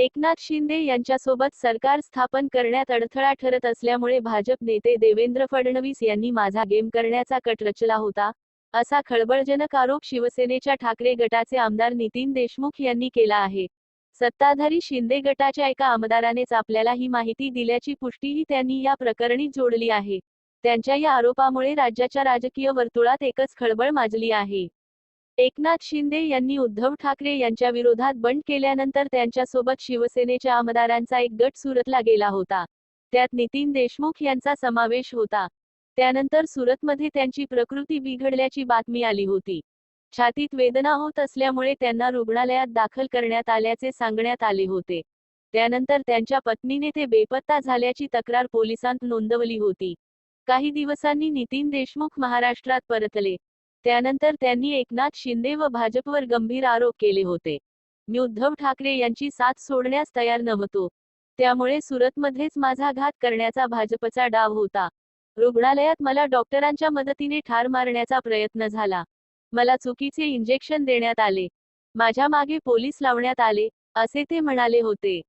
एकनाथ शिंदे यांच्यासोबत सरकार स्थापन करण्यात अडथळा ठरत असल्यामुळे भाजप नेते देवेंद्र फडणवीस यांनी माझा गेम करण्याचा कट रचला होता, असा खळबळजनक आरोप शिवसेनेच्या ठाकरे गटाचे आमदार नितीन देशमुख यांनी केला आहे. सत्ताधारी शिंदे गटाच्या एका आमदारानेच आपल्याला ही माहिती दिल्याची पुष्टीही त्यांनी या प्रकरणी जोडली आहे. त्यांच्या या आरोपामुळे राज्याच्या राजकीय वर्तुळात एकच खळबळ माजली आहे. एकनाथ शिंदे यांनी उद्धव ठाकरे यांच्या विरोधात बंड केल्यानंतर त्यांच्यासोबत शिवसेनेच्या आमदारांचा एक गट सुरतला गेला होता. त्यात नितीन देशमुख यांचा समावेश होता. त्यानंतर सुरतमध्ये त्यांची प्रकृती बिघडल्याची बातमी आली होती. छातीत वेदना होत असल्यामुळे त्यांना रुग्णालयात दाखल करण्यात आल्याचे सांगण्यात आले होते. त्यानंतर त्यांच्या पत्नीने ते बेपत्ता झाल्याची तक्रार पोलिसांत नोंदवली होती. काही दिवसांनी नितीन देशमुख महाराष्ट्रात परतले. त्यानंतर त्यांनी एकनाथ शिंदे व भाजपवर गंभीर आरोप केले होते. मी उद्धव ठाकरे यांची साथ सोडण्यास तयार नव्हतो. त्यामुळे सुरतमध्येच माझा घात करण्याचा भाजपचा डाव होता. रुग्णालयात मला डॉक्टरांच्या मदतीने ठार मारण्याचा प्रयत्न झाला. मला चुकीचे इंजेक्शन देण्यात आले. माझ्या मागे पोलीस लावण्यात आले, असे ते म्हणाले होते.